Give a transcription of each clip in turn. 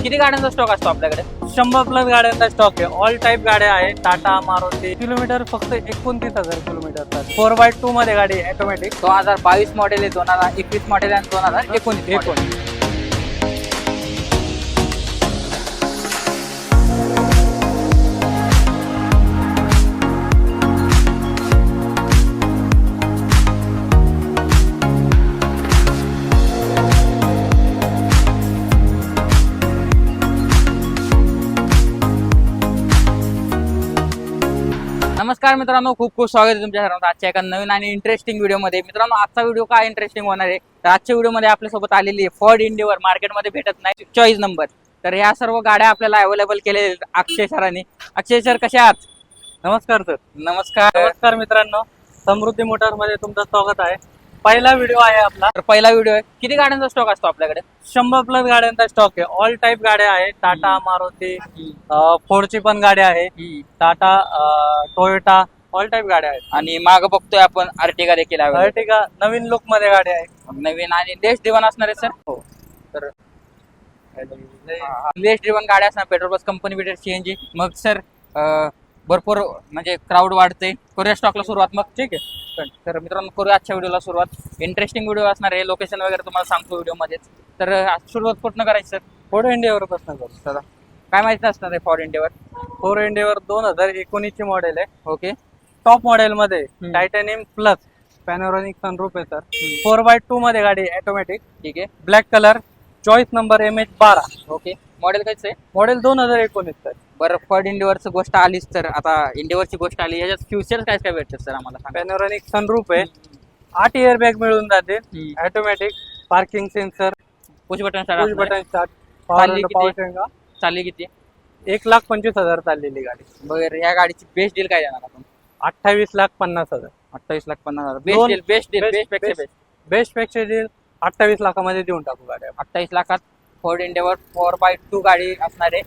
किती गाड्यांचा स्टॉक असतो आपल्याकडे? 100+ गाड्यांचा स्टॉक आहे. ऑल टाईप गाड्या आहेत. टाटा, मारुती. किलोमीटर फक्त 29,000 किलोमीटर. 4x2 मध्ये गाडी ऑटोमॅटिक. 2022 मॉडेल आहे, 2021 मॉडेल आणि 2019 मॉडेल. नमस्कार मित्रांनो, खूप खूप स्वागत आहे तुमच्या सर्वांचं आजच्या एका नवीन आणि इंटरेस्टिंग व्हिडिओमध्ये. मित्रांनो, आजचा व्हिडिओ काय इंटरेस्टिंग होणार आहे तर आजच्या व्हिडिओमध्ये आपल्यासोबत आलेली आहे फोर्ड एंडेव्हर. मार्केटमध्ये भेटत नाही, चॉईस नंबर. तर ह्या सर्व गाड्या आपल्याला अवेलेबल केलेल्या आहेत अक्षय सरांनी. अक्षय सर, कसे आहात? नमस्कार सर. नमस्कार मित्रांनो, समृद्धी मोटर्स मध्ये तुमचं स्वागत आहे. पहिला व्हिडिओ आहे आपला. तर पहिला व्हिडिओ आहे. किती गाड्यांचा स्टॉक असतो आपल्याकडे? 100+ गाड्यांचा स्टॉक आहे. ऑल टाईप गाड्या आहेत. टाटा, मारुती, फोर्डची पण गाड्या आहे. टाटा, टोयोटा, ऑल टाईप गाड्या आहेत. आणि माग बघतोय आपण अर्टिगा देखील आहे. अर्टिगा नवीन लुक मध्ये गाडी आहे. नवीन आणि देश ड्रिव्हन असणार आहे सर. हो. तर देश ड्रिव्हन गाड्या असणार, पेट्रोल बस कंपनी भेटेल, सीएनजी. मग सर, भरपूर म्हणजे क्राऊड वाढते. करूया स्टॉकला सुरुवात मग. ठीक आहे. तर मित्रांनो, करूया आजच्या व्हिडिओला सुरुवात. इंटरेस्टिंग व्हिडिओ असणार आहे. लोकेशन वगैरे तुम्हाला सांगतो व्हिडिओमध्येच. तर सुरुवात कुठनं करायची सर? फोर्ड एंडेव्हर पासून करू. चला, काय माहिती असणार आहे फोर्ड एंडेव्हर? फोर्ड एंडेव्हर 2019 ची मॉडेल आहे. ओके. टॉप मॉडेल मध्ये टायटॅनियम प्लस पॅनोरामिक सनरूफ आहे सर. 4x2 मध्ये गाडी ऑटोमॅटिक. ठीक आहे. Black colour, choice number MH12. Okay. Model कसं आहे? Model 2019 sir. बरं, फोर्ड एंडेव्हरची गोष्ट आलीच तर आता इंडेव्हरची गोष्ट आली. याच्यात फ्युचर्स काय काय भेटतात सर आम्हाला सांगा. पॅनोरामिक सनरूफ आहे. 8 एअर बॅग मिळून जाते. Automatic parking sensor, push button start, चालली किती? 1,25,000 चाललेली गाडी. बरं, या गाडीची बेस्ट डील काय देणार आपण? 28,50,000. 28,50,000. बेस्ट पेक्षा डील 28 लाखामध्ये देऊन टाकू गाड्या. 28 लाखात फोर्ड एंडेव्हर 4x2 गाडी असणार आहे.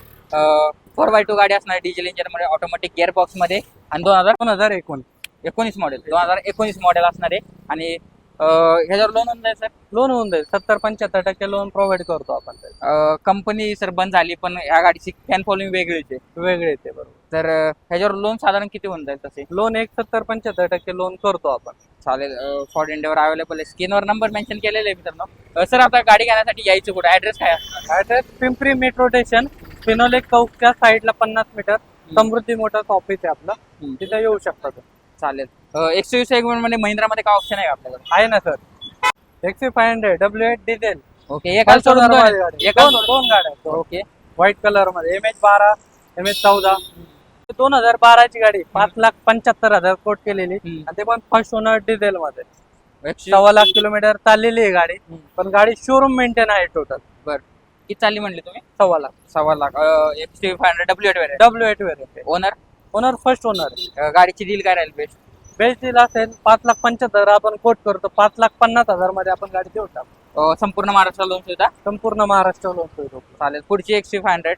4x2 गाडी असणार आहे, डिझेल इंजिन मध्ये, ऑटोमॅटिक गिअर बॉक्स मध्ये. आणि 2019 मॉडेल. 2019 मॉडेल असणार आहे. आणि ह्याच्यावर लोन होऊन जाईल सर? लोन होऊन जाईल. 70-75% लोन प्रोव्हाइड करतो आपण. कंपनी सर बंद झाली, पण या गाडीची फॅन फॉलोइंग वेगळी येते बरोबर. तर ह्याच्यावर लोन साधारण किती होऊन जाईल तसे? लोन 70-75% लोन करतो आपण. चालेल. फोर्ड एंडेव्हर अवेलेबल आहे. स्क्रीनवर नंबर मेन्शन केलेले आहे मित्रांनो. सर, आता गाडी घेण्यासाठी यायचं कुठं? ऍड्रेस काय? ऍड्रेस पिंपरी मेट्रो स्टेशन, पिनोले चौकच्या साईडला 50 मीटर समृद्धी मोटर्स ऑफिस आहे आपलं. तिथे येऊ शकता. चालेल. XUV सेगमेंट मध्ये महिंद्रामध्ये काय ऑप्शन आहे आपल्याकडे? आहे ना sir. XC500 W8 diesel. Okay. दोन गाड्या. ओके. व्हाईट कलर मध्ये MH12, MH14. 2012 ची गाडी 5,75,000 कोट केलेली. आणि ते पण फर्स्ट ओनर डिझेल मध्ये. 1.25 लाख किलोमीटर चाललेली आहे गाडी. पण गाडी शोरूम मेंटेन आहे टोटल. बर, किती चालली म्हणली तुम्ही? 1.25 lakh. XC500 W8 variant. Owner first owner. गाडीची डील काय राहील? बेस्ट डील असेल 5,75,000 आपण कोट करतो. 5,50,000 मध्ये आपण गाडी देऊ टाकतो. संपूर्ण महाराष्ट्र लोन सुद्धा? संपूर्ण महाराष्ट्र लोन सुविधा. चालेल. पुढची XC500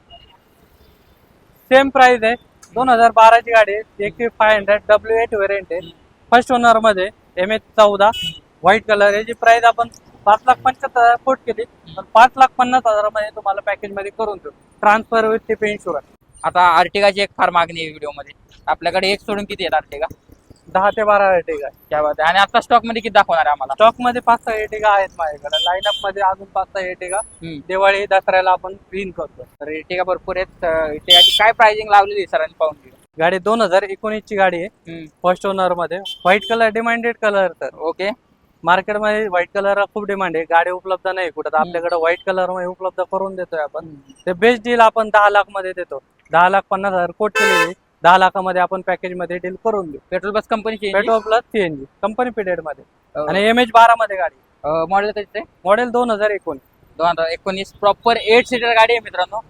सेम प्राइस आहे. 2012 ची गाडी आहे. XC500 W8 वेरियंट आहे. फर्स्ट ओनर मध्ये MH14 व्हाईट कलर. याची प्राइस आपण 5,75,000 कोट केली. पण 5,50,000 मध्ये तुम्हाला पॅकेज मध्ये करून देऊ, ट्रान्सफर विथ टिप इन्शुरन्स. आता अर्टिगाची एक फार मागणी आहे व्हिडिओ मध्ये. आपल्याकडे एक सोडून किती आहेत अर्टिगा? 10 ते 12 अर्टिगा. क्या बात आहे. आणि आता स्टॉक मध्ये किती दाखवणार आहे आम्हाला? स्टॉक मध्ये 5-6 अर्टिगा आहेत माझ्याकडे. लाईनअप मध्ये अजून 5-6 अर्टिगा दिवाळी दसऱ्याला आपण क्लीन करतो. तर अर्टिगा भरपूर आहेत. अर्टिगाची काय प्राइसिंग लावलेली सरांनी पाहून घ्या. गाडी 2019 ची गाडी आहे. फर्स्ट ओनर मध्ये. White colour demanded colour. तर ओके. मार्केटमध्ये व्हाईट कलर खूप डिमांड आहे. गाडी उपलब्ध नाही कुठं. आपल्याकडे व्हाईट कलर मध्ये उपलब्ध करून देतोय आपण. ते बेस्ट डील आपण 10 लाख मध्ये देतो. 10,50,000 कोट केलेली. 10 लाखामध्ये आपण पॅकेज मध्ये डील करून देऊ. पेट्रोल बस कंपनीची? Petrol plus CNG company period मध्ये. आणि MH12 मध्ये गाडी. मॉडेल कधी? मॉडेल 2019. प्रॉपर 8 सीटर गाडी आहे मित्रांनो.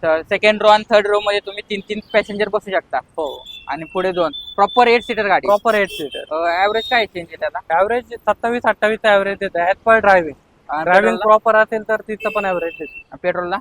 सेकंड रो आणि थर्ड रो मध्ये तुम्ही 3 पॅसेंजर बसू शकता. हो. आणि पुढे 2. प्रॉपर 8 सीटर गाडी. Proper 8 seater. ऍव्हरेज काय चेंज आहे त्याला? ऍव्हरेज 27-28 ऍव्हरेज येते ऍज पर ड्रायव्हिंग प्रॉपर असेल तर तिथं पण ऍव्हरेज येते.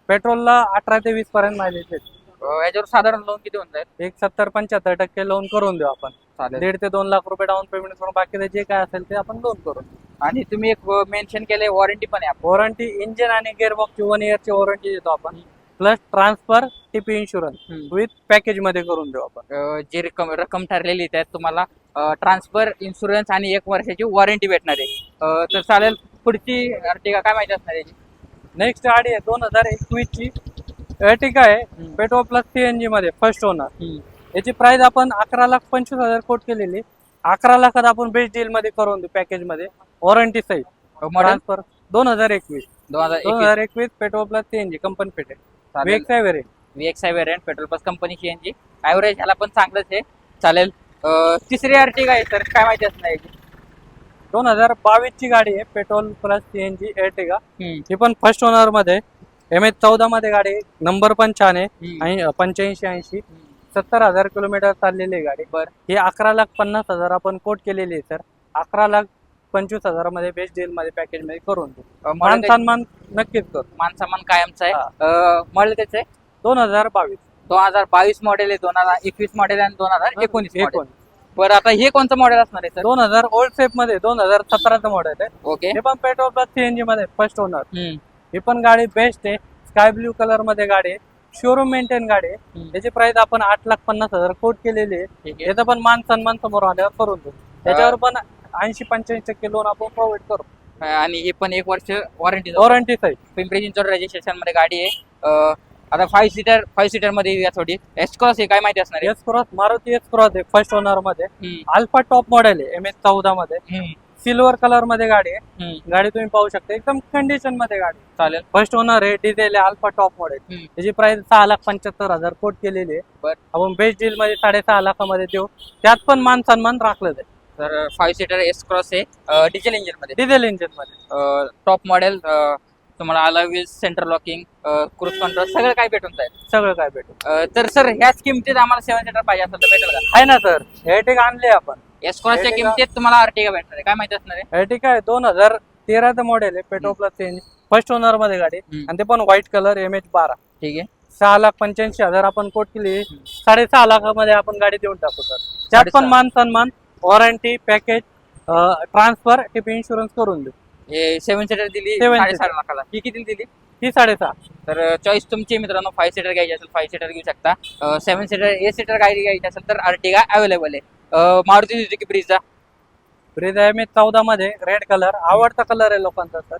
पेट्रोलला 18 ते 20 पर्यंत मायलेज येते. याच्यावर साधारण लोन किती होऊन जाईल? 70-75% लोन करून देऊ आपण. चालेल. 1.5 ते 2 लाख रुपये डाऊन पेमेंट करून बाकीचे जे काय असेल ते आपण लोन करू. आणि तुम्ही एक मेन्शन केलंय वॉरंटी पण आहे वॉरंटी इंजिन आणि गिअरबॉक्सची 1 इयरची वॉरंटी देतो आपण, plus transfer TP insurance with package मध्ये करून देऊ आपण. जी रक्कम ठरलेली त्यात तुम्हाला ट्रान्सफर इन्शुरन्स आणि 1 वर्षाची वॉरंटी भेटणार आहे. तर चालेल. पुढची अर्टिगा काय माहिती असणार आहे? नेक्स्ट गाडी आहे 2021 ची अर्टिगा आहे, पेट्रोल प्लस सीएनजी मध्ये फर्स्ट ओनर. याची प्राइस आपण 11,25,000 कोट केलेली. 11 लाखात आपण बेस्ट डील मध्ये करून देऊ पॅकेज मध्ये, वॉरंटी सहित. Transfer 2021 petrol plus CNG company fitted VXI variant. VXI variant petrol plus company CNG. Average ह्याला पण चांगलंच आहे. चालेल. तिसरी अर्टिगा आहे तर काय माहिती असणार याची? 2022 ची गाडी आहे, पेट्रोल प्लस सीएनजी अर्टिगा. ही पण फर्स्ट ओनर मध्ये, MH14 मध्ये गाडी, नंबर पण छान आहे आणि 8580 70,000 किलोमीटर चाललेली आहे गाडी. ही 11,50,000 आपण कोट केलेली आहे सर. 11,25,000 मध्ये बेस्ट डील मध्ये पॅकेज मध्ये करून देऊ. मान सन्मान नक्कीच करू. मान सन्मान कायमचा आहे. मॉडेल त्याचं आहे 2022 मॉडेल आहे, 2021 मॉडेल आणि 2019 मॉडेल. बरं, आता हे कोणतं मॉडेल असणार आहे सर? 2000 ओल्ड सेफ मध्ये 2017चं मॉडेल आहे. ओके. हे पण पेट्रोल प्लस सीएनजी मध्ये फर्स्ट ओनर. ही पण गाडी बेस्ट आहे, स्काय ब्ल्यू कलर मध्ये गाडी आहे, शोरूम मेंटेन गाडी आहे. त्याची प्राइस आपण 8,50,000 कोट केलेली आहे. याचा पण मान सन्मान समोर आल्यावर करून देऊ. त्याच्यावर पण 80-85% लोन आपण प्रोव्हाइड करू. आणि ही पण 1 वर्ष वॉरंटी सहित. पिंपरी चिंचवड रजिस्ट्रेशन मध्ये गाडी आहे. आता 5 सीटर मध्ये येऊया थोडी. एस क्रॉस हे काय माहिती असणार आहे? S cross Maruti S cross आहे फर्स्ट ओनर मध्ये. अल्फा टॉप मॉडेल आहे, MH14 मध्ये, सिल्वर कलर मध्ये गाडी आहे. गाडी तुम्ही पाहू शकता, एकदम कंडिशन मध्ये गाडी. चालेल. फर्स्ट ओनर आहे, डिझेल आहे, अल्फा टॉप मॉडेल. त्याची प्राइस 6,75,000 कोट केलेली आहे. आपण बेस्ट डील मध्ये 6.5 लाखामध्ये देऊ. त्यात पण मान सन्मान राखलं जाईल. तर 5 सीटर एस क्रॉस आहे, डिझेल इंजिन मध्ये, टॉप मॉडेल. तुम्हाला alloy wheels, centre locking, cruise control सगळं काय भेटून जाईल. सगळं काय भेटून. तर सर ह्याच किमतीत आम्हाला 7 सीटर पाहिजे असेल तर भेटेल का? आहे ना सर, अर्टिगा आणले आपण. एस क्रॉसच्या किमतीत तुम्हाला अर्टिगा भेटणार आहे. काय माहिती असणार आहे? अर्टिगा आहे 2013चं मॉडेल आहे, petrol plus CNG first owner मध्ये गाडी, आणि ते पण व्हाईट कलर, MH12. ठीक आहे. 6,85,000 आपण कोट केली. 6.5 लाखामध्ये आपण गाडी देऊन टाकू सर. त्यात पण मान सन्मान, warranty, package, transfer, TP insurance करून देऊ. हे 7 सीटर दिली 7 6.5 लाखाला. ही किती दिली? ही 6.5. तर चॉईस तुमची मित्रांनो. 5 सीटर घ्यायची असेल 5 सीटर घेऊ शकता. 7 सीटर 8 सीटर गाडी घ्यायची असेल तर अर्टिगा अवेलेबल आहे. मारुती सुझुकी ब्रीझा. ब्रीझा MH14 मध्ये रेड कलर, आवडता कलर आहे लोकांचा सर,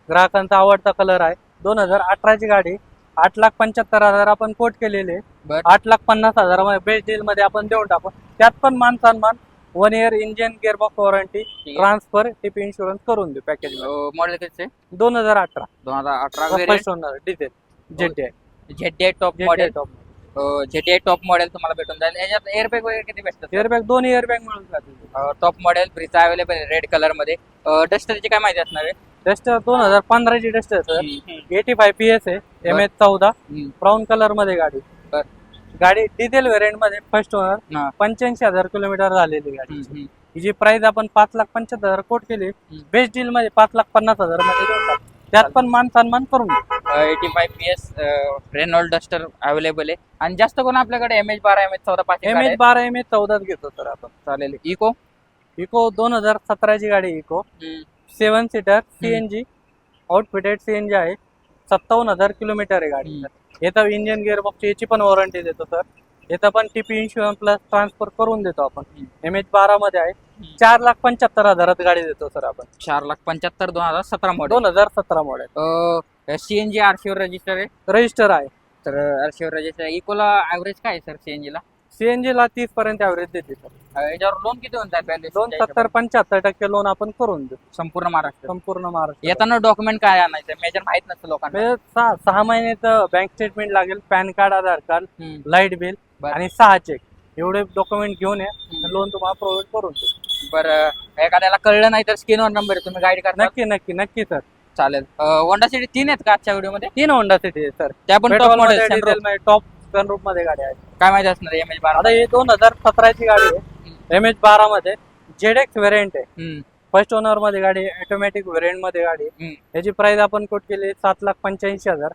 ग्राहकांचा आवडता कलर आहे. 2018 ची गाडी, 8,75,000 आपण कोट केलेले. 8,50,000 मध्ये बेस्ट डील मध्ये आपण देऊन टाकू. त्यात पण मान सन्मान, 1 year engine gearbox warranty, transfer, TP insurance करून देऊ पॅकेज. मॉडेल किती? 2018 first owner, diesel ZDI top model. ZDI top model तुम्हाला भेटून जाईल. याच्यात एअरबॅग वगैरे किती भेटतात? एअरबॅग 2 एअरबॅग मिळून जातील. टॉप मॉडेल ब्रीझा अवेलेबल आहे रेड कलर मध्ये. डस्टरची काय माहिती असणार आहे? डस्टर 2015 ची डस्टर सर, 85 PS आहे, MH14 ब्राऊन कलर मध्ये गाडी. गाडी डिझेल व्हेरियंट मध्ये फर्स्ट ओनर, 85,000 किलोमीटर झालेली गाडी. हिची प्राइस आपण 5,75,000 कोट केली. बेस्ट डील मध्ये 5,50,000 मध्ये देऊन टाकू. त्यात पण मान सन्मान करून. 85 PS रेनॉल्ड डस्टर अवेलेबल आहे. आणि जास्त कोण आपल्याकडे MH12 MH14 पाहिजे? MH12 MH14 घेतो सर आपण. चालेल. इको 2017 ची गाडी, Eeco 7 seater CNG, outfitted CNG आहे. 57,000 किलोमीटर आहे गाडी. याचा इंजिन गिअरबॉक्स याची पण वॉरंटी देतो सर. याचा पण टीपी इन्शुरन्स प्लस ट्रान्सफर करून देतो आपण. MH12 मध्ये आहे. 4,75,000 गाडी देतो सर आपण. 4,75,000 2017 model. 2017 model. CNG RCO register आहे. तर आरसीओ रजिस्टर. इकोला ऍव्हरेज काय सर सीएनजी ला? सीएनजी ला 30 पर्यंत ऍव्हरेज देते सर. याच्यावर लोन किती होतात? लोन 70-75% लोन आपण करून देऊ. संपूर्ण महाराष्ट्र. येताना येताना डॉक्युमेंट काय आणायचं? मेजर माहित नसतं लोकांना. 6 महिन्याचं बँक स्टेटमेंट लागेल, पॅन कार्ड, आधार कार्ड, लाईट बिल आणि 6 चेक. एवढे डॉक्युमेंट घेऊन या, लोन तुम्हाला प्रोव्हाइड करून देऊ. बरं, एखाद्याला कळलं नाही तर स्क्रीनवर नंबर आहे, तुम्ही गाईड करा. नक्की सर. चालेल. होंडा सिटी 3 आहेत का आजच्या व्हिडिओमध्ये? 3 होंडा सिटी आहे सर. त्या पण टॉप मॉडेल, टॉप सनरूफ मध्ये गाडी आहे. काय माहिती असणार MH12? आता हे 2017 ची गाडी आहे, MH12 मध्ये ZX व्हेरियंट आहे. फर्स्ट ओनर मध्ये गाडी, ऑटोमॅटिक व्हेरियंट मध्ये गाडी. याची प्राइस आपण कोट केली 7,85,000.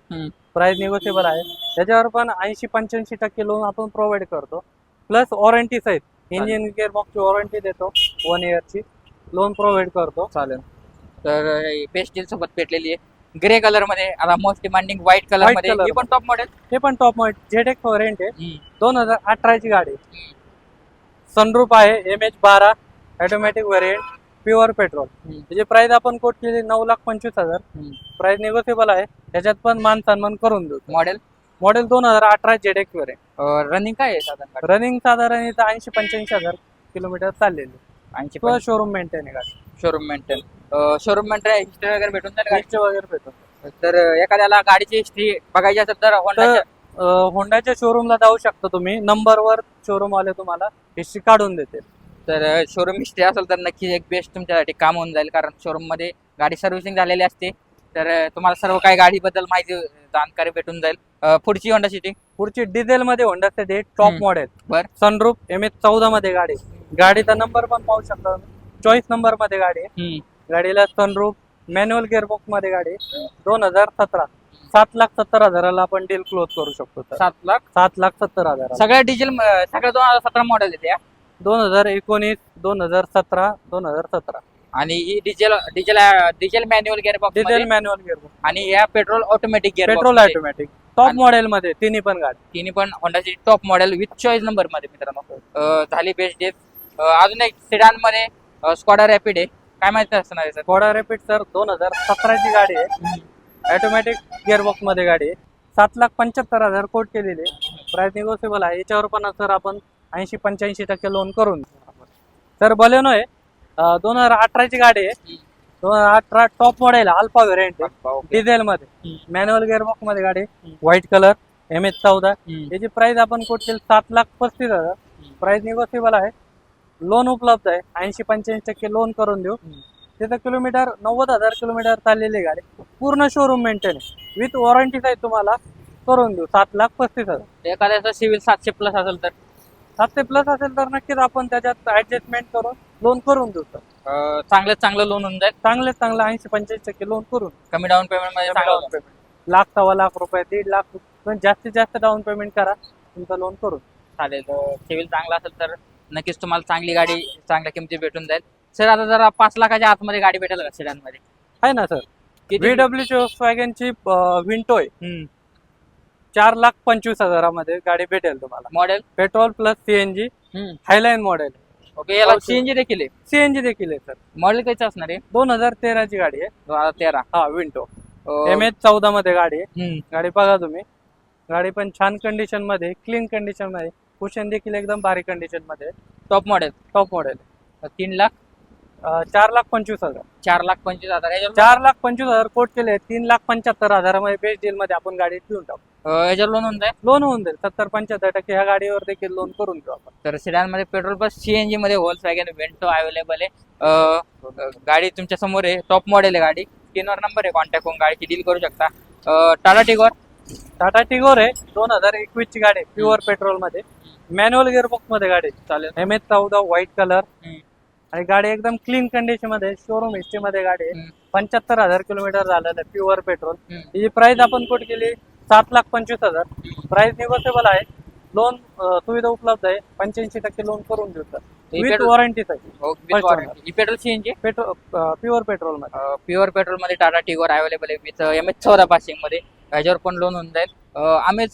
प्राइस निगोशिएबल आहे. त्याच्यावर पण 80-85% लोन आपण प्रोव्हाइड करतो. प्लस वॉरंटी सहित इंजिन गिअरबॉक्सची वॉरंटी देतो, 1 इयरची लोन प्रोव्हाइड करतो. चालेल. तर बेस्ट डील सोबत भेटलेली आहे ग्रे कलर मध्ये. आता most demanding white colour White मध्ये color ही पण टॉप मॉडेल. हे पण टॉप मॉडेल ZX व्हेरियंट आहे. 2018 ची गाडी. सनरूफ आहे MH12 automatic variant pure petrol. त्याची प्राइस आपण कोट केली 9,25,000. प्राइस निगोशिएबल आहे. त्याच्यात पण मान सन्मान करून देऊ. Model 2018 ZX variant. रनिंग काय आहे साधारण? रनिंग साधारण इथं 80-85,000 किलोमीटर चाललेली. 80 शोरूम मेंटेन आहे गाडी. Showroom maintain. Showroom maintain history वगैरे भेटून जाईल हिस्ट्री वगैरे भेटून. तर एखाद्याला गाडीची हिस्ट्री बघायची असेल तर होंडाच्या होंडाच्या शोरूमला जाऊ शकता तुम्ही. नंबरवर शोरूम वाले तुम्हाला हिस्ट्री काढून देते. तर शोरूम हिस्ट्री असेल तर नक्की एक बेस्ट तुमच्यासाठी काम होऊन जाईल, कारण शोरूम मध्ये गाडी सर्व्हिसिंग झालेली असते. तर तुम्हाला सर्व काही गाडीबद्दल माहिती जानकारी भेटून जाईल. पुढची होंडा सिटी. पुढची डिझेल मध्ये होंडा सिटी टॉप मॉडेल. बर. सनरूफ MH14 मध्ये गाडी. गाडीचा नंबर पण पाहू शकता. चॉईस नंबर मध्ये गाडी आहे. गाडीला सनरूफ मॅन्युअल गिअरबॉक्स मध्ये गाडी. 2017 7,70,000 आपण डील क्लोज करू शकतो. 7,70,000. सगळ्या डिझेल सगळ्या 2017 मॉडेल येते. 2019 2017 2017 आणि ही diesel manual gearbox. Diesel manual gearbox आणि या petrol automatic petrol automatic top model मध्ये तिन्ही पण गाडी. तिन्ही पण Honda City top model with choice number मध्ये मित्रांनो. झाली बेस्ट डील. अजून एक सेडान मध्ये स्कॉडा रॅपिड आहे. काय माहिती असणार आहे सर? स्कॉडा रॅपिड सर 2017 ची गाडी आहे. ऑटोमॅटिक गिअरबॉक्स मध्ये गाडी आहे. 7,75,000 कोट केलेली आहे. प्राइस निगोशिएबल आहे. याच्यावर पण सर आपण 80-85% लोन करून. सर बलेनो आहे. 2018 ची गाडी आहे. 2018 टॉप मॉडेल अल्फा व्हेरियंट आहे. डिझेल मध्ये मॅन्युअल गिअरबॉक्स मध्ये गाडी. White colour MH14. याची प्राइस आपण कोट केली 7,35,000. प्राइस निगोशिएबल आहे. लोन उपलब्ध आहे. 80-85% लोन करून देऊ. त्याचं किलोमीटर 90,000 किलोमीटर चाललेली गाडी. पूर्ण शोरूम मेंटेन आहे. विथ वॉरंटी आहे तुम्हाला करून देऊ 7,35,000. एखाद्याचा सिव्हिल 700 प्लस असेल तर 700 प्लस असेल तर नक्कीच आपण त्याच्यात ऍडजस्टमेंट करून लोन करून देऊ सर. चांगलं लोन होऊन जाईल. चांगलं 80-85% लोन करून. कमी डाऊन पेमेंट मध्ये डाऊन पेमेंट 1,000,000 रुपये 1,50,000 पण जास्तीत जास्त डाऊन पेमेंट करा. तुमचं लोन करून चालेल. सिव्हिल चांगला असेल तर नक्कीच तुम्हाला चांगली गाडी चांगल्या किमतीत भेटून जाईल. सर आता जरा 5 लाखाच्या आतमध्ये गाडी भेटेल का सेडान मध्ये? आहे ना सर. VW वॅगन ची विंटो आहे. 4,25,000 मध्ये गाडी भेटेल तुम्हाला. Model petrol plus CNG highline model. Okay. याला सीएनजी देखील आहे. CNG देखील आहे सर. मॉडेल कायचं असणार आहे? 2013 ची गाडी आहे. 2013. हा विंटो MH14 मध्ये गाडी आहे. गाडी बघा तुम्ही. गाडी पण छान कंडिशन मध्ये क्लीन कंडिशन मध्ये. कुशन देखील एकदम भारी कंडिशन मध्ये. Top model 3 lakh 4,25,000. 4,25,000 4,25,000 कोट केले. 3,75,000 मध्ये बेस्ट डील मध्ये आपण गाडी घेऊन टाकू. याच्यावर लोन होऊन जाईल. लोन होऊन जाईल 70-75% ह्या गाडीवर देखील लोन करून घेऊ आपण. तर सेडान मध्ये पेट्रोल प्लस सीएनजी मध्ये व्हॉल्क्सवॅगन वेंटो अवेलेबल आहे. गाडी तुमच्या समोर आहे. टॉप मॉडेल आहे गाडी. स्क्रीनवर नंबर आहे. कॉन्टॅक्ट करून गाडीची डील करू शकता. टाटा टिगोर आहे. 2021 ची गाडी प्युअर पेट्रोल मध्ये मॅन्युअल गिअरबॉक्स मध्ये गाडी. चालेल. MH14 व्हाईट कलर आणि गाडी एकदम क्लीन कंडिशन मध्ये शोरूम हिस्ट्री मध्ये गाडी आहे. 75,000 किलोमीटर झालेलं आहे प्युअर पेट्रोल. त्याची प्राइस आपण कोट केली 7,25,000. प्राइस निगोशिएबल आहे. लोन सुविधा उपलब्ध आहे. 85% लोन करून देऊ sir. With warranty petrol CNG pure petrol मध्ये. प्युअर पेट्रोल मध्ये टाटा टिगोर अवेलेबल आहे विथ MH14 पासिंग मध्ये. याच्यावर पण लोन होऊन जाईल.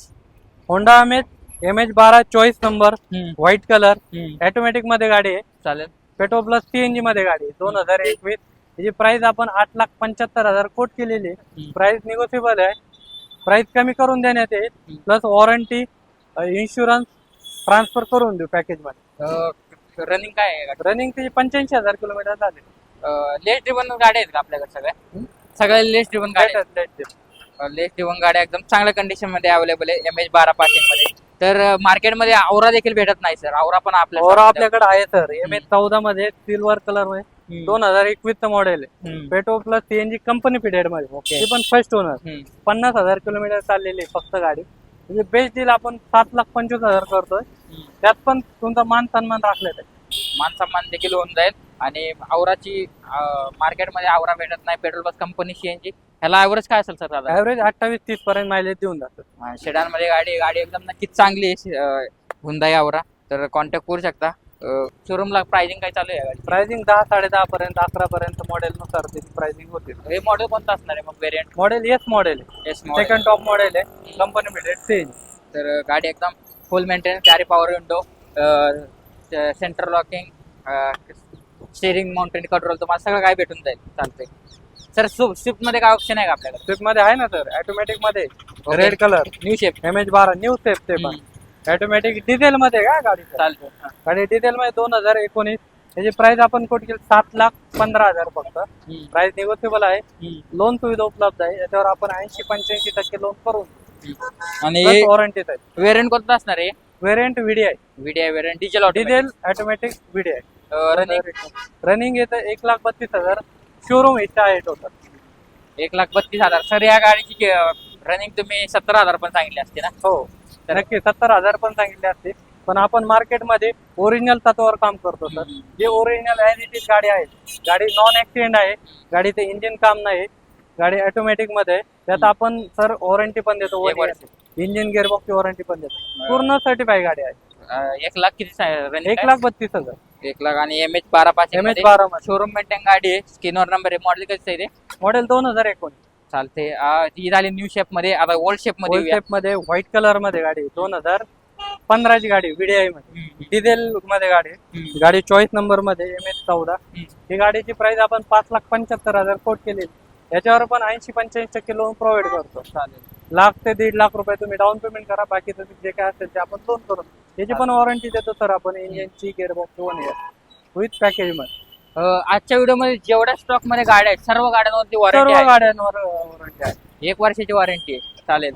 होंडा अमेज MH12 choice number white colour automatic मध्ये गाडी आहे. चालेल. पेट्रोल प्लस CNG मध्ये गाडी 2021. त्याची प्राइस आपण 8,75,000 कोट केलेली आहे. प्राइस निगोशिएबल आहे. प्राइस कमी करून देण्यात येईल. प्लस वॉरंटी इन्शुरन्स ट्रान्सफर करून देऊ पॅकेज मध्ये. रनिंग काय आहे? रनिंग त्याची 85,000 किलोमीटर झाले. लेस ड्रिव्हन गाड्या आहेत का आपल्याकडे? सगळ्या लेस ड्रिव्हन गाड्या. लेस ड्रिव्हन गाड्या एकदम चांगल्या कंडिशन मध्ये अवेलेबल आहे MH12 पासिंग मध्ये. तर मार्केटमध्ये आवरा देखील भेटत नाही सर. आवरा पण आपल्याकडे आहे सर. MH14 मध्ये सिल्वर कलर मध्ये 2021 मॉडेल आहे. Petrol plus CNG company fitted मध्ये. ते पण फर्स्ट ओनर. 50,000 किलोमीटर चाललेली फक्त गाडी. म्हणजे बेस्ट डील आपण 7,25,000 करतोय. त्यात पण तुमचा मान सन्मान राखलेला आहे. मान सन्मान देखील होऊन जाईल. आणि आवराची मार्केटमध्ये आवरा भेटत नाही. Petrol plus company CNG. ह्याला ऍव्हरेज काय असेल सर? ऍव्हरेज 28-30 पर्यंत मायलेज देऊन जातं. सेडान मध्ये गाडी एकदम नक्कीच चांगली आहे. हुंदाई आवरा. तर कॉन्टॅक्ट करू शकता. शोरूमला प्राइसिंग काय चालू आहे या गाडी? प्राइसिंग 10-10.5 पर्यंत 11 पर्यंत मॉडेल नुसार त्याची प्राइसिंग होते. हे मॉडेल कोणतं असणार आहे मग वेरियंट? मॉडेल एस मॉडेल आहे, S model. Second top model आहे, कंपनी मिळेल चेंज. तर गाडी एकदम फुल maintenance, carry power window, centre locking, steering mountain control, तुम्हाला सगळं काय भेटून जाईल. चालतंय सर. स्विफ्ट मध्ये काय ऑप्शन आहे का आपल्याकडे? स्विफ्ट मध्ये आहे ना सर, ऑटोमॅटिक मध्ये Okay. Red colour, new shape. MH12 new safe ते पण ऑटोमॅटिक डिझेल मध्ये का गाडी? चालतंय. गाडी डिझेल मध्ये 2019. त्याची प्राइस आपण कोट केली 7,15,000 फक्त. प्राइस निगोशिएबल आहे, लोन सुविधा उपलब्ध आहे. याच्यावर आपण 80-85% लोन करून आणि वॉरंटीत आहे. वेरियंट कोणतं असणार आहे? Variant VDI, VDI variant, diesel diesel automatic VDI. Running running येतं 1,32,000. शोरूम इथं आहे टोटल 1,32,000. सर या गाडीची रनिंग तुम्ही 70,000 पण सांगितली असते ना? हो नक्की 70,000 पण सांगितले असते, पण आपण मार्केटमध्ये ओरिजिनल तत्वावर काम करतो सर. जे ओरिजिनल ॲज इट इज गाडी आहे, गाडी नॉन ऍक्सिडेंट आहे, गाडीचं इंजिन काम नाही, गाडी ऑटोमॅटिक मध्ये आहे. त्यात आपण सर वॉरंटी पण देतो, एक वर्ष. इंजिन गिअरबॉक्सची वॉरंटी पण देतो. पूर्ण सर्टिफाय गाडी आहे. 1 लाख किती रनिंग? 1,32,000. 1 लाख. आणि MH12 पासिंग, MH12 मध्ये शोरूम मेंटेन गाडी आहे. स्क्रीनवर नंबर आहे. मॉडेल कसं आहे ते? मॉडेल 2019. चालते. ती झाली न्यू शेप मध्ये. आता ओल्ड शेप मध्ये ओल्ड शेप मध्ये व्हाईट कलर मध्ये गाडी 2015 ची गाडी, VDI मध्ये डिझेल मध्ये गाडी. गाडी चॉईस नंबर मध्ये MH14. ही गाडीची प्राइस आपण 5,75,000 कोट केली. याच्यावर पण 80-85% लोन प्रोव्हाइड करतो. चालेल. 1,00,000 ते 1,50,000 रुपये तुम्ही डाऊन पेमेंट करा, बाकी तुम्ही जे काय असेल ते आपण लोन करून. याची पण वॉरंटी देतो सर आपण, इंजिनची, गिअरबॉक्स 1 इयर विथ पॅकेज मध्ये. आजच्या व्हिडिओ मध्ये जेवढ्या स्टॉक मध्ये गाड्या आहेत सर्व गाड्यांवरती वॉरंटी सर्व आहे. गाड्यांवर वॉरंटी आहे. 1 वर्षाची वॉरंटी आहे. चालेल.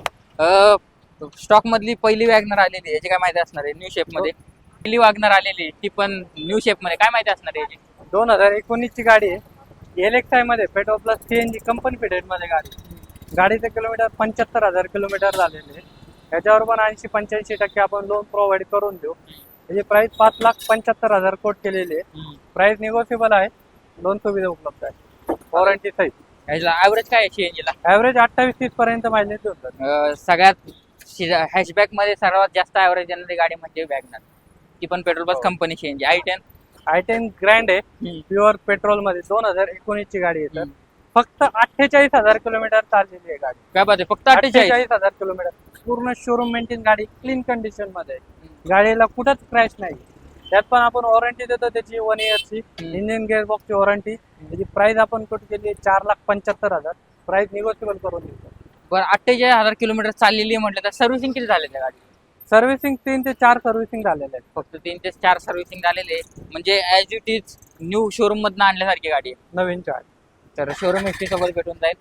स्टॉक मधली पहिली वॅगनर आलेली, याची काय माहिती असणार आहे? न्यू शेप मध्ये पहिली वॅगनर आलेली, ती पण न्यू शेप मध्ये, काय माहिती असणार आहे याची? 2019 ची गाडी आहे. LXi मध्ये petrol plus CNG company fitted मध्ये गाडी. गाडीचे किलोमीटर 75,000 किलोमीटर झालेले आहे. याच्यावर पण 80-85% आपण लोन प्रोव्हाइड करून देऊ. त्याची प्राइस 5,75,000 कोट केलेली आहे. प्राइस निगोशिएबल आहे, लोन सुविधा उपलब्ध आहे, वॉरंटी सहित. याला ऍव्हरेज काय आहे सीएनजीला? ऍव्हरेज 28-30 पर्यंत मायलेज देतात. सगळ्यात हॅशबॅक मध्ये सर्वात जास्त ऍव्हरेज देणारी गाडी म्हणजे वॅगनर, ती पण पेट्रोल बस कंपनी सीएनजी. i10 ग्रँड आहे, प्युअर पेट्रोल मध्ये 2019 ची गाडी आहे. तर फक्त 48,000 किलोमीटर चाललेली आहे गाडी. काय बात आहे, फक्त 48,000 किलोमीटर. पूर्ण शोरूम मेंटेन गाडी, क्लीन कंडिशन मध्ये आहे. गाडीला कुठंच क्रॅश नाही. त्यात पण आपण वॉरंटी देतो त्याची 1 इयरची, इंजिन गिअरबॉक्सची वॉरंटी. त्याची प्राइस आपण कुठे केली 4,75,000. प्राइस निगोशिएबल करून देतो. बरं, 48,000 किलोमीटर चाललेली म्हटलं तर सर्व्हिसिंग किती झाले त्या गाडी? सर्व्हिसिंग 3 ते 4 सर्व्हिसिंग झालेले आहेत. फक्त 3 ते 4 सर्व्हिसिंग झालेले, म्हणजे as it is new showroom मधनं आणल्यासारखी गाडी आहे. नवीन चार्ज. तर शोरूम हिस्ट्री सोबत भेटून जाईल.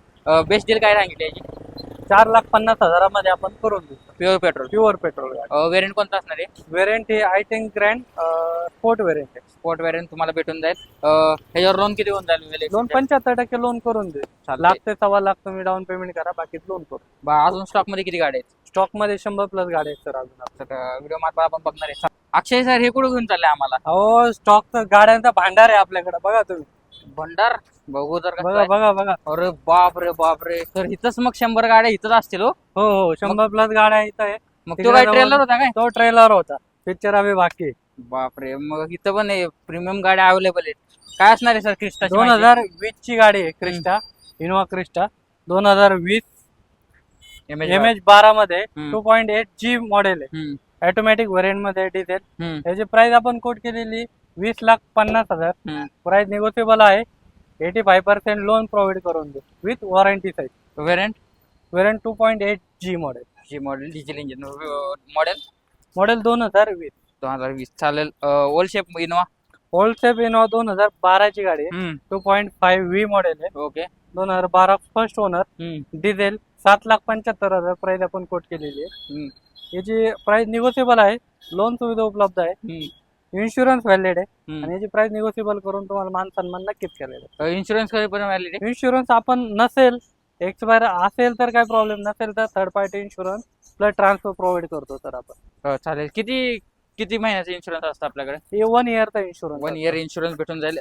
बेस्ट डील काय सांगितली याची? 4,50,000 मध्ये आपण करून देतो. Pure petrol. प्युअर पेट्रोल गाडी. वेरियंट कोणता असणार आहे? वेरियंट हे i10 ग्रँड स्पोर्ट वेरियंट आहे. स्पोर्ट वेरियंट तुम्हाला भेटून जाईल. ह्याच्यावर लोन किती होऊन जाईल? लोन 75% लोन करून दे. चालतंय. 1,00,000 ते 1,25,000 तुम्ही डाऊन पेमेंट करा, बाकी लोन करू. अजून स्टॉक मध्ये किती गाड्या आहेत? स्टॉक मध्ये 100+ गाडी आहेत सर अजून. तर व्हिडिओ मार्फत आपण बघणार आहे. अक्षय सर, हे कुठे घेऊन चालले आम्हाला? अहो स्टॉक गाड्यांचा भांडार आहे आपल्याकडे, बघा तुम्ही. भंडार बघू तर. बघा बघा बघा. अरे बापरे सर, इथंच मग 100 गाड्या इथंच असतील हो. हो 100+ गाड्या इथं आहे. मग तो काय ट्रेलर होता काय? तो ट्रेलर होता, पिक्चर अभी बाकी. बापरे, मग इथं पण प्रीमियम गाड्या अवेलेबल आहेत. काय असणार आहे सर क्रिस्टा? 2020 ची गाडी आहे क्रिस्टा, इनोवा क्रिस्टा 2020 MH12 मध्ये 2.8 G मॉडेल आहे. ऑटोमॅटिक व्हेरियंट मध्ये डिझेल. याची प्राइस आपण कोट केलेली 20,50,000. प्राइस निगोशिएबल आहे. 85% लोन प्रोव्हाइड करून दे with warranty side. Variant 2.8 G model diesel engine. Model 2020. चालेल. Old shape Innova. Old shape Innova 2012 ची गाडी आहे. 2.5 V मॉडेल आहे. Okay. 2012 first owner. Diesel. 7,75,000 price आपण कोट केलेली आहे. याची प्राइस निगोशिएबल आहे, लोन सुविधा उपलब्ध आहे, इन्शुरन्स व्हॅलिड आहे. आणि याची प्राइस निगोशिएबल करून तुम्हाला मान सन्मान नक्कीच केलेला आहे. इन्शुरन्स कधी पण व्हॅलिड? इन्शुरन्स आपण नसेल, एक्सपायर असेल तर काय प्रॉब्लेम नसेल तर third party insurance plus transfer provide करतो सर आपण. चालेल. किती महिन्याचा इन्शुरन्स असतो आपल्याकडे? हे 1 इयरचा इन्शुरन्स. 1 इयर इन्शुरन्स भेटून जाईल.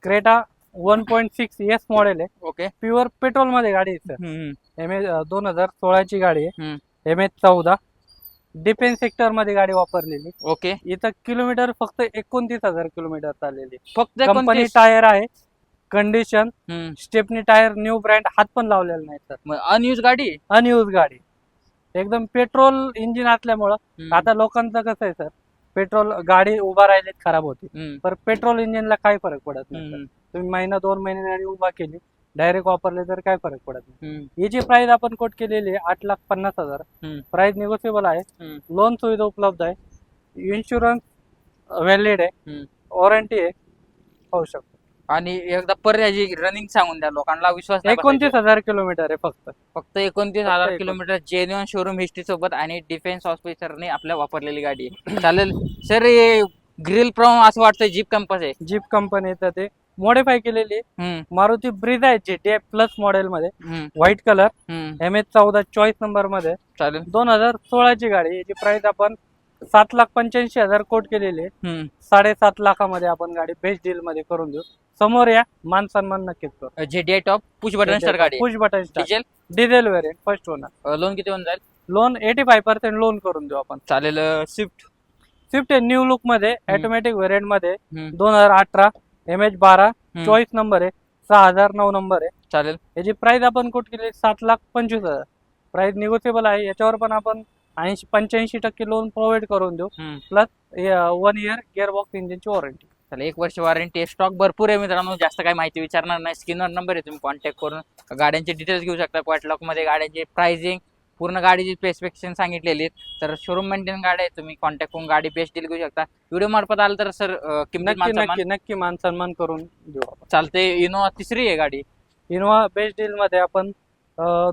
क्रेटा 1.6 S मॉडेल आहे. ओके. प्युअर पेट्रोल मध्ये गाडी आहे सर. 2016 ची गाडी आहे. MH14. डिफेन्स सेक्टर मध्ये गाडी वापरलेली. ओके, इथं किलोमीटर फक्त 29,000 किलोमीटर चाललेली. फक्त कंपनी 29. टायर आहे, कंडिशन हम्म. स्टेपनी टायर न्यू ब्रँड, हात पण लावलेला नाही सर. मग अनयूज गाडी. अनयूज गाडी एकदम पेट्रोल इंजिन असल्यामुळं. हम्म. आता लोकांचं कसं आहे सर, पेट्रोल गाडी उभा राहिली खराब होती, हम्म. पर पेट्रोल इंजिनला काही फरक पडत नाही सर. हम्म. तुम्ही महिना 2 महिने गाडी उभा केली, डायरेक्ट वापरले तर काय फरक पडत नाही. हम्म. याची प्राइस आपण कोट केलेली आहे 8,50,000. हम्म. प्राइस निगोशिएबल आहे. हम्म. लोन सुविधा उपलब्ध आहे, इन्शुरन्स व्हॅलिड आहे, हम्म. वॉरंटी आहे, पाहू शकतो. आणि एकदा परत याची रनिंग सांगून द्या, लोकांना विश्वास नाही बसायचा. 29,000 किलोमीटर आहे फक्त. फक्त 29,000 फक्त किलोमीटर जेन्युअन शोरूम हिस्ट्री सोबत आणि डिफेन्स ऑफिसरने आपल्या वापरलेली गाडी आहे. चालेल सर. हे ग्रिल प्रॉम असं वाटतं जीप कंपस आहे. जीप कंपनीचं ते मॉडिफाय केलेली आहे. हम्म. मारुती ब्रिझा आहे GTI प्लस मॉडेल मध्ये, हम्म. व्हाईट कलर, हम्म. MS14 चॉईस नंबर मध्ये, चालेल. 2016 ची गाडी. याची प्राइस आपण 7,85,000 कोट केलेली आहे. हम्म. 7.5 लाखामध्ये आपण गाडी बेस्ट डील मध्ये करून देऊ. समोर या, मान सन्मान नक्कीच करू. जेडीआय टॉप पुश बटन स्टार गाडी. Push button diesel. Diesel variant, first owner. Loan किती होऊन जाईल? लोन 85% लोन करून देऊ आपण. चालेल. स्विफ्ट. स्विफ्ट आहे न्यू लुक मध्ये, ऑटोमॅटिक व्हेरियंट मध्ये, हम्म. 2018, MH12 हम्म. चॉईस नंबर आहे, 6,009 नंबर आहे. चालेल. याची प्राइस आपण कोट केली 7,25,000. प्राइस निगोशिएबल आहे. याच्यावर पण आपण 85% लोन प्रोव्हाइड करून देऊ, हम्म. प्लस 1 इयर गिअरबॉक्स इंजिनची वॉरंटी. चालेल. 1 वर्ष वॉरंटी. स्टॉक भरपूर आहे मित्रांनो, जास्त काही माहिती विचारणार नाही. स्क्रीनवर नंबर आहे, तुम्ही कॉन्टॅक्ट करून गाड्यांचे डिटेल्स घेऊ शकता. कॅटलॉग मध्ये गाड्यांची प्राइसिंग, पूर्ण गाडीची स्पेसिफिकेशन सांगितलेली आहेत. तर शोरूम मेंटेन गाडी आहे, तुम्ही कॉन्टॅक्ट करून गाडी बेस्ट डील घेऊ शकता. व्हिडिओ मार्फत आलं तर सर किंमत नक्की नक्की नक्की मान सन्मान करून देऊ आपण. चालते. इनोवा तिसरी आहे गाडी. इनोवा बेस्ट डील मध्ये आपण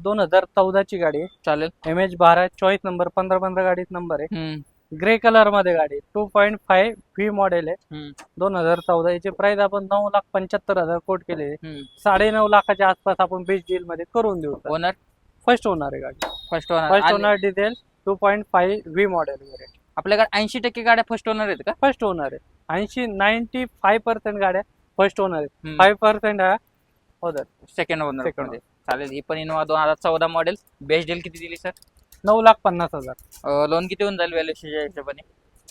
2014 ची गाडी आहे. चालेल. MH12 चॉईस नंबर, 15 गाडीत नंबर आहे. हम्म. ग्रे कलर मध्ये गाडी, 2.5 V मॉडेल आहे, हम्म. 2014. याची प्राइस आपण 9,75,000 कोट केले. हम्म. 9.5 लाखाच्या आसपास आपण बेस्ट डील मध्ये करून देऊ. ओनर. फर्स्ट ओनर आहे गाडी. First first owner. Owner diesel 2.5 V model variant. आपल्याकडे 80% गाड्या फर्स्ट ओनर आहेत का? फर्स्ट ओनर आहे. 95% गाड्या फर्स्ट ओनर आहेत. हम्म. 5% आहे अदर सेकंड ओनर Second मध्ये. चालेल. ही पण इनोवा 2014 मॉडेल. बेस्ट डील किती दिली सर? 9,50,000. लोन किती होऊन जाईल व्हॅल्युएशनच्या हिशोबाने?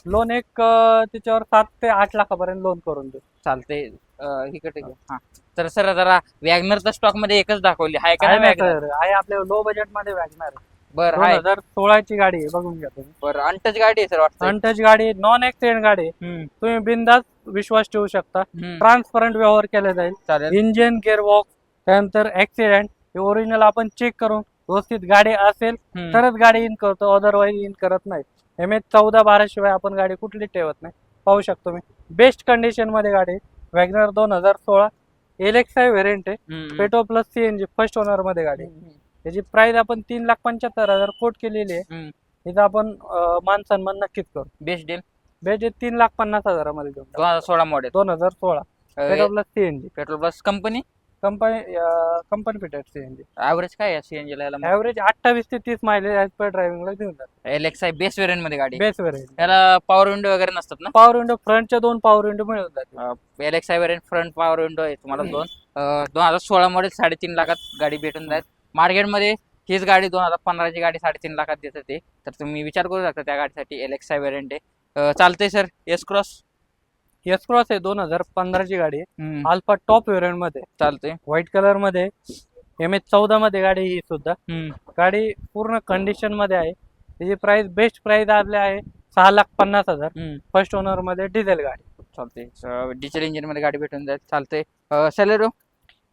लोन एक त्याच्यावर 7 ते 8 लाखापर्यंत लोन करून देऊ. चालते. इकडे घे. हा. तर सर जरा वॅगनरचा स्टॉक मध्ये एकच दाखवली आहे का? आहे नाही ना वॅगनर? सर, आहे आपल्या लो बजेट मध्ये वॅगनर. बरं आहे. 2016 ची गाडी आहे, बघून घ्या तुम्ही. बरं. अनटच गाडी आहे सर वाटतं. अनटच गाडी, नॉन ऍक्सिडेंट गाडी आहे. हम्म. तुम्ही बिंदास विश्वास ठेवू शकता. हम्म. ट्रान्सपरंट व्यवहार केला जाईल. चालेल. इंजिन, गिअरबॉक्स, त्यानंतर ऍक्सिडेंट हे ओरिजिनल आपण चेक करून व्यवस्थित गाडी असेल हम्म. तरच गाडी इन करतो, अदरवाईज इन करत नाही. MS14-12 शिवाय आपण गाडी कुठली ठेवत नाही. पाहू शकतो मी, बेस्ट कंडिशन मध्ये गाडी. वॅगनर 2016 LXI व्हेरियंट आहे, हम्म. Petrol plus CNG, first owner मध्ये गाडी. याची प्राइस आपण 3,75,000 कोट केलेली आहे. हम्म. इथं आपण मान सन्मान नक्कीच करू. Best deal. बेस्ट 3,50,000 मध्ये देऊन टाकू. 2016 model. 2016 petrol plus CNG, petrol plus company. Company fitted CNG. Average काय आहे सीएनजी ला? ऍव्हरेज 28 ते 30 मायलेज ऍज पर ड्रायव्हिंगला देऊन जातो. LXI बेस्ट वेरियंट मध्ये गाडी. Base variant. त्याला पॉवर विंडो वगैरे नसतात ना? पॉवर विंडो फ्रंटच्या 2 पॉवर विंडो मिळून जाते. LXI variant front power window आहे तुम्हाला 2. 2016 मॉडेल 3.5 लाखात गाडी भेटून जाईल. मार्केटमध्ये हीच गाडी 2015 ची गाडी 3.5 लाखात देत होते. तर तुम्ही विचार करू शकता त्या गाडीसाठी. LXI वेरियंट आहे. चालतंय sir. S cross. S cross आहे, 2015 ची गाडी आहे. हम्म. अल्फा टॉप व्हेरियंट मध्ये, चालतंय. व्हाईट कलर मध्ये, MS14 मध्ये गाडी ही सुद्धा. हम्म. गाडी पूर्ण कंडिशन मध्ये आहे. त्याची प्राइस बेस्ट प्राइस आपली आहे 6,50,000. हम्म. फर्स्ट ओनर मध्ये डिझेल गाडी. चालतंय. डिझेल इंजिन मध्ये गाडी भेटून जाईल. चालतंय. सेलेरो.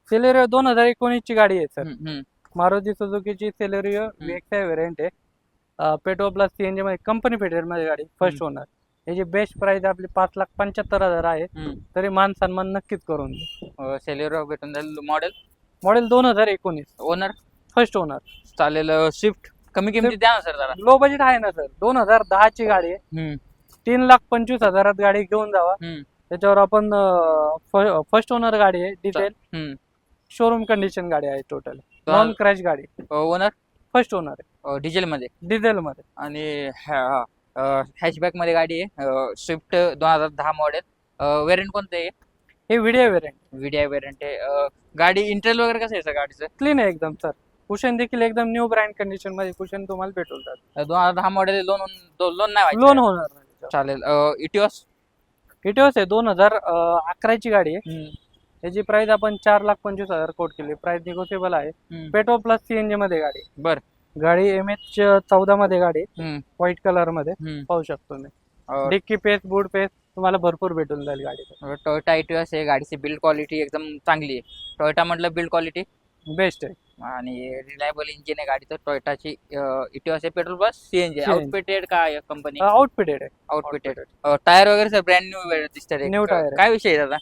सेलेरिओ 2019 ची गाडी आहे सर. हम्म. मारुती सुझुकीची सेलेरिओ VXI व्हेरियंट आहे. पेट्रोल प्लस CNG मध्ये, कंपनी फिटेड मध्ये गाडी, फर्स्ट ओनर. याची बेस्ट प्राइस आपली 5,75,000 आहे. हम्म. तरी मान सन्मान नक्कीच करून देऊ. सेलेरो भेटून जाईल. Model. Model 2019, owner. First owner. चालेल. स्विफ्ट कमी किमतीत द्या ना सर जरा. लो बजेट आहे ना सर, 2010 ची गाडी आहे. 3,25,000 गाडी घेऊन जावा. हम्म. त्याच्यावर आपण फर्स्ट ओनर गाडी आहे, डिझेल हम्म. शोरूम कंडिशन गाडी आहे, टोटल नॉन क्रॅश गाडी. ओनर. फर्स्ट ओनर आहे, डिझेल मध्ये. डिझेल मध्ये. आणि हॅशबॅक मध्ये गाडी आहे. Swift 2010 model. वेरियंट कोणतं आहे? हे व्हिडिओ व्हेरियंट. व्हीडीआय वेरियंट आहे. गाडी इंटेरियर वगैरे कसं आहे सर गाडीचं? क्लीन आहे एकदम सर, कुशन देखील एकदम न्यू ब्रँड कंडिशन मध्ये कुशन तुम्हाला भेटून जातात. 2010 मॉडेल लोन लोन नाही लोन व्हायचं. होणार नाही. चालेल. इटिओस. इटिओस आहे 2011 ची गाडी आहे. याची प्राइस आपण 4,25,000 कोट केली. प्राइस निगोशिएबल आहे. पेट्रोल प्लस सीएनजी मध्ये गाडी. बर. गाडी MH 14 मध्ये गाडी व्हाईट कलर मध्ये पाहू शकतो मी. डिक्की पेस बूट पेस तुम्हाला भरपूर भेटून जाईल गाडी. टोयोटा इटिओस आहे. गाडीची बिल्ड क्वालिटी एकदम चांगली आहे. टोयोटा म्हटलं बिल्ड क्वालिटी बेस्ट आहे आणि रिलायबल इंजिन आहे गाडीचं. टोयोटाची इटिओस आहे. Petrol plus CNG. आउटफिटेड का कंपनी? आउटफिटेड आहे. आउटफिटेड. टायर वगैरे सर ब्रँड न्यू दिसतात. New tyre. काय विषय आहे दादा?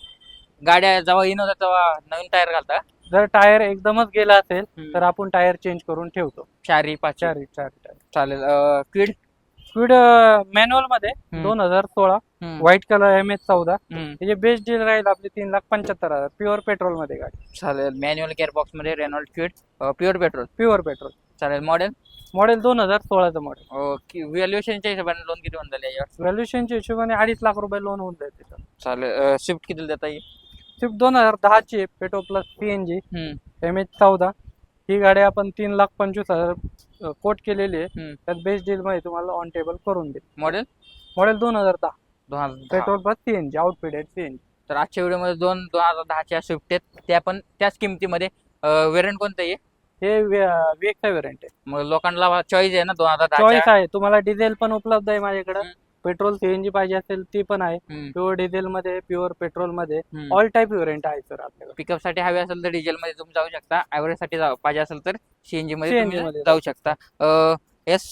गाड्या जेव्हा इन होतात तेव्हा नवीन टायर घालता? जर टायर एकदमच गेला असेल तर आपण टायर चेंज करून ठेवतो. 4 चार टायर. चालेल. क्विड. स्पीड मॅन्युअल मध्ये 2016 व्हाईट कलर MH 14. त्याचे बेस्ट डील राहील आपली 3,75,000 प्युअर पेट्रोल मध्ये गाडी. चालेल. मॅन्युअल गिअरबॉक्स मध्ये रेनॉल्ड क्विड प्युअर पेट्रोल. चालेल. मॉडेल 2016चं मॉडेल. व्हॅल्युएशनच्या हिशोबाने लोन किती होऊन जाईल यावर? व्हॅल्युएशनच्या हिशोबाने 2.5 लाख रुपये लोन होऊन जाईल त्याच्यावर. चालेल. स्विफ्ट किती देता येईल? स्विफ्ट 2010 ची पेट्रोल प्लस CNG MH 14. ही गाडी आपण 3,25,000 कोट केलेली आहे. त्यात बेस्ट डील मध्ये तुम्हाला ऑन टेबल करून देईल. Model 2010 petrol plus CNG आउटफिटेड CNG. तर आजच्या व्हिडिओमध्ये 2010च्या स्विफ्ट आहेत. त्या पण त्याच किमतीमध्ये. व्हेरियंट कोणतं आहे? हे VX व्हेरियंट आहे. मग लोकांना चॉईस आहे ना 2010? चॉईस आहे. तुम्हाला डिझेल पण उपलब्ध आहे माझ्याकडे. पेट्रोल CNG पाहिजे असेल ती पण आहे. प्युअर डिझेल मध्ये प्युअर पेट्रोल मध्ये ऑल टाईप व्हेरियंट आहे सर आपल्याकडे. पिकअप साठी हवे असेल तर डिझेल मध्ये तुम्ही जाऊ शकता. ॲव्हरेज साठी पाहिजे असेल तर CNG मध्ये तुम्ही जाऊ शकता. एस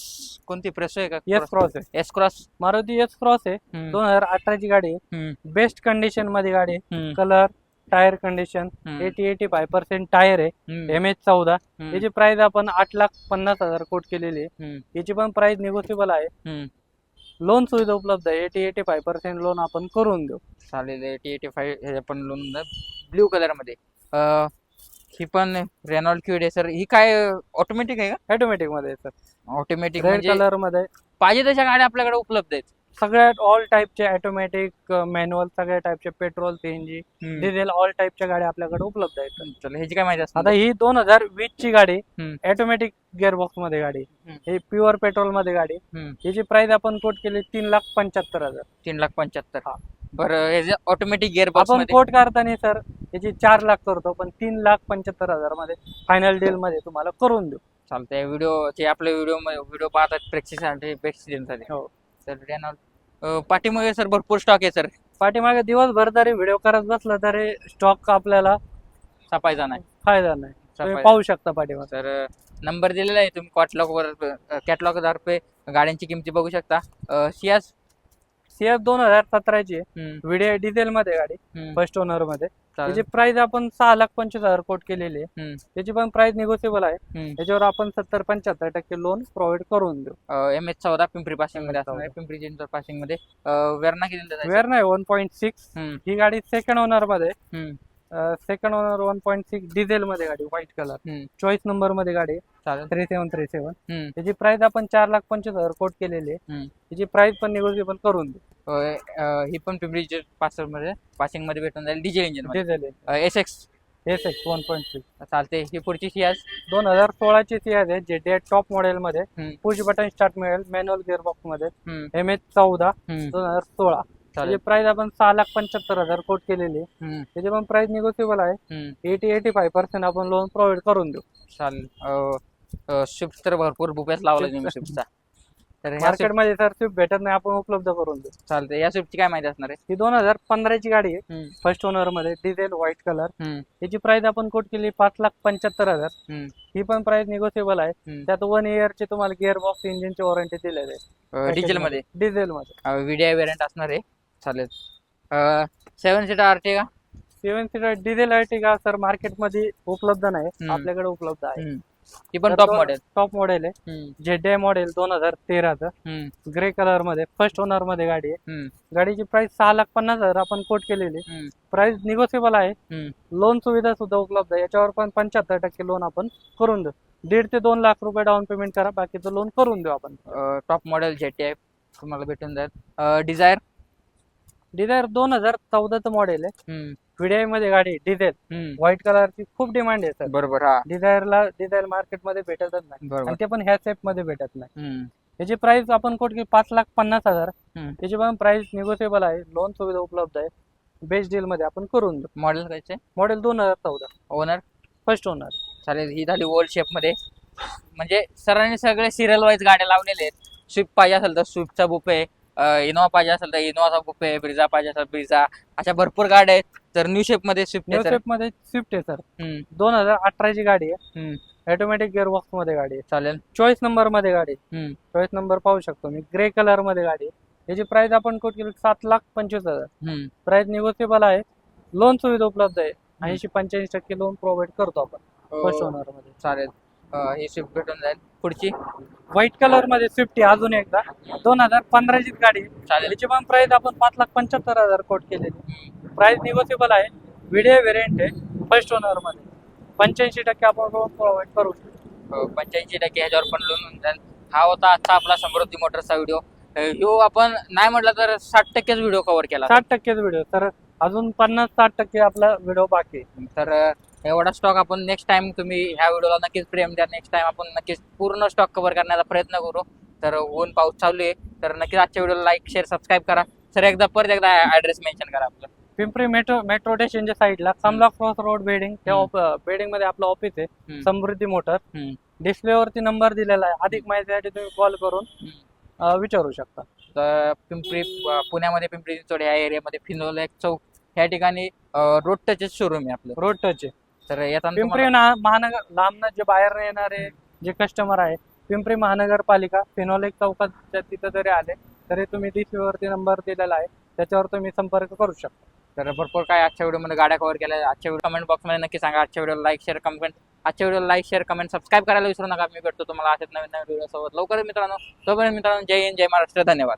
कोणती प्रेसो आहे का? एस क्रॉस आहे. S cross. Maruti S cross आहे. 2018 ची गाडी आहे. बेस्ट कंडिशन मध्ये गाडी आहे. कलर टायर कंडिशन 80-85% टायर आहे. MH 14. याची प्राइस आपण 8,50,000 कोट केलेली आहे. याची पण प्राइस निगोशिएबल आहे. लोन सुविधा उपलब्ध आहे. 80-85% लोन आपण करून देऊ. चालेल. 80-85 पण लोन ब्ल्यू कलर मध्ये. ही पण रेनॉल्ड क्विड आहे सर. ही काय ऑटोमॅटिक आहे का? ऑटोमॅटिक मध्ये सर. ऑटोमॅटिक रेड कलर मध्ये पाहिजे तशा गाड्या आपल्याकडे उपलब्ध आहेत. सगळ्या ऑल टाईपचे ऑटोमॅटिक मॅन्युअल सगळ्या टाईपचे पेट्रोल CNG डिझेल ऑल टाईपच्या गाड्या आपल्याकडे उपलब्ध आहेत. चला ह्याची काय माहिती असते? आता ही 2020 ची गाडी ऑटोमॅटिक गिअरबॉक्स मध्ये गाडी. हे प्युअर पेट्रोल मध्ये गाडी. याची प्राइस आपण कोट केली 3,75,000. 3,75,000. बरं. हे ऑटोमॅटिक गिअरबॉक्स आपण कोट करताना सर याची 4 लाख करतो पण 3,75,000 मध्ये फायनल डील मध्ये तुम्हाला करून देऊ. चालतंय. आपले व्हिडिओ पाहतात प्रेक्षकांसाठी बेस्ट देण्यासाठी. हो सर. रेनॉल्ड पाठीमागे सर भरपूर स्टॉक आहे सर. पाठीमागे दिवसभर जरी व्हिडिओ करत बसला तरी स्टॉक आपल्याला सापायचा नाही. फायदा नाही. तुम्ही पाहू शकता पाठीमागे. सर नंबर दिलेला आहे. तुम्ही कॅटलॉग द्वारे गाड्यांची किमती बघू शकता. सियाज 2017 ची व्हिडिओ डिझेल मध्ये गाडी फर्स्ट ओनर मध्ये. त्याची प्राइस आपण 6,25,000 कोट केलेली आहे. त्याची पण प्राइस निगोशिएबल आहे. त्याच्यावर आपण 70-75% लोन प्रोव्हाइड करून देऊ. MH 14 पिंपरी पासिंग मध्ये असणार. पिंपरी चिंचवड पासिंग मध्ये. वेरणा किती? वेरणा 1.6. ही गाडी सेकंड ओनर मध्ये. 1.6 डिझेल मध्ये गाडी व्हाईट कलर चॉईस नंबर मध्ये गाडी. 3737. त्याची प्राइस आपण 4,25,000 कोट केलेली आहे. त्याची प्राइस पण निगोशिएबल करून देऊ. ही पण पिंपरी पासिंग मध्ये भेटून जाईल. Diesel engine diesel SX 1.6. चालते. ही पुढची सियाज 2016 ची सियाज आहे. जे टॉप मॉडेल मध्ये पुश बटन स्टार्ट मिळेल मॅन्युअल गिअरबॉक्स मध्ये. MH 14 2016. त्याची प्राइस आपण 6,75,000 कोट केलेली. त्याची पण प्राइस निगोशिएबल आहे. 80-85% आपण लोन प्रोव्हाइड करून देऊ. चालेल. स्विफ्ट तर भरपूर बुप्याच लावला तुम्ही स्विफ्टचा. तर मार्केटमध्ये सर स्विफ्ट भेटत नाही. आपण उपलब्ध करून देऊ. चालतंय. या स्विफ्टची काय माहिती असणार आहे? ही 2015 ची गाडी आहे. फर्स्ट ओनर मध्ये डिझेल व्हाईट कलर. याची प्राइस आपण कोट केली 5,75,000. ही पण प्राइस निगोशिएबल आहे. त्यात 1 इयर चे तुम्हाला गिअरबॉक्स इंजिनची वॉरंटी दिलेली आहे. डिझेल मध्ये व्हिडिओ व्हेरियंट असणार आहे. चालेल. 7 seater Ertiga. 7 seater diesel Ertiga sir मार्केटमध्ये उपलब्ध नाही. आपल्याकडे उपलब्ध आहे. ती पण टॉप मॉडेल आहे. ZDI मॉडेल 2013 ग्रे कलर मध्ये फर्स्ट ओनर मध्ये गाडी आहे. गाडीची प्राइस 6,50,000 आपण कोट केलेली. प्राइस निगोशिएबल आहे. लोन सुविधा सुद्धा उपलब्ध आहे. याच्यावर पण 75% लोन आपण करून देऊ. 1.5 ते 2 लाख रुपये डाऊन पेमेंट करा. बाकीचं लोन करून देऊ आपण. टॉप मॉडेल ZDI तुम्हाला भेटून जाईल. डिझायर डिझायर 2014चं मॉडेल आहे. हम्म, VDI मध्ये गाडी डिझेल हम्म. व्हाईट कलरची खूप डिमांड आहे सर. बरोबर हा. डिझायर मार्केटमध्ये भेटतच नाही बरोबर. आणि ते पण ह्या सेप मध्ये भेटत नाही. हम्म, याची प्राइस आपण कोट की 5,50,000. हम्म. त्याची पण प्राइस निगोशिएबल आहे. लोन सुविधा उपलब्ध आहे. बेस्ट डील मध्ये आपण करून देऊ. मॉडेल कायचे? Model 2014 owner? First owner. चालेल. ही झाली ओल्ड शेप मध्ये. म्हणजे सरांनी सगळे सिरियल वाईज गाड्या लावलेले आहेत. स्विफ्ट पाहिजे असेल तर स्विफ्टचा बुफे, इनोवा पाहिजे असेल तर इनोवाचा बुफे, ब्रिझा पाहिजे असेल ब्रिझा, अशा भरपूर गाड्या आहेत. तर न्यू शेप मध्ये स्विफ्ट न्यू आहे शेप मध्ये स्विफ्ट आहे सर. हम्म, 2018 ची गाडी आहे. हम्म. ऑटोमॅटिक गिअर बॉक्स मध्ये गाडी आहे. चालेल. चॉईस नंबर मध्ये गाडी आहे. हम्म, चॉईस नंबर पाहू शकतो मी. ग्रे कलर मध्ये गाडी आहे. याची प्राइस आपण कोट केली 7,25,000. हम्म. प्राइस निगोशिएबल आहे. लोन सुविधा उपलब्ध आहे. 80-85% लोन प्रोव्हाइड करतो आपण फर्स्ट ओनर मध्ये. चालेल. ही स्विफ्ट भेटून जाईल. पुढची व्हाईट कलर मध्ये स्विफ्ट आहे अजून एकदा. 2015 ची गाडी आहे. चालेल. याची पण प्राइस आपण 5,75,000 कोट केलेली. प्राइस निगोशिएबल आहे. व्हिडिओ व्हेरियंट आहे फर्स्ट ओनर मध्ये. 85% आपण लोन प्रोव्हाइड करू शकतो. 85% ह्याच्यावर पण लोन होऊन जाईल. हा होता आजचा आपला समृद्धी मोटर्सचा व्हिडिओ. ह्यो आपण नाही म्हटलं तर 60%च व्हिडिओ कव्हर केला. 60% व्हिडिओ तर अजून 50-60% आपला व्हिडिओ बाकी आहे. तर एवढा स्टॉक आपण नेक्स्ट टाइम, तुम्ही ह्या व्हिडिओला नक्कीच प्रेम द्या. नेक्स्ट टाइम आपण नक्कीच पूर्ण स्टॉक कव्हर करण्याचा प्रयत्न करू. तर ऊन पाऊस चालू आहे, तर नक्कीच आजच्या व्हिडिओला लाईक शेअर सबस्क्राईब करा. सर परत एकदा ऍड्रेस मेन्शन करा आपलं. पिंपरी मेट्रो स्टेशनच्या साईडला कमला क्रॉस रोड बेडिंग, त्या बेडिंग मध्ये आपलं ऑफिस आहे. हम्म. समृद्धी मोटर. हम्म, डिस्प्ले वरती नंबर दिलेला आहे. अधिक माहितीसाठी तुम्ही कॉल करून हम्म. विचारू शकता. तर पुण्यामध्ये पिंपरी चिंचवड या एरियामध्ये फिनोलेक चौक ह्या ठिकाणी रोड टचच शोरूम आहे आपलं. रोड टच आहे. तर येताना पिंपरी महानगर लांबनं जे बाहेर येणारे जे कस्टमर आहे, पिंपरी महानगरपालिका फिनोलेक चौकाच्या तिथं जरी आले तरी तुम्ही डिस्प्ले वरती नंबर दिलेला आहे, त्याच्यावर तुम्ही संपर्क करू शकता. तर भरपूर काय आजच्या व्हिडिओमध्ये गाड्या कव्हर केल्या. आजच्या व्हिडिओ कमेंट बॉक्समध्ये नक्की सांगा. आजच्या व्हिडिओला लाईक शेअर कमेंट सबस्क्राईब करायला विसरू नका. मी भेटतो तुम्हाला असेच नवीन व्हिडिओ सोबत लवकरच मित्रांनो. तोपर्यंत मित्रांनो, जय हिंद जय महाराष्ट्र. धन्यवाद.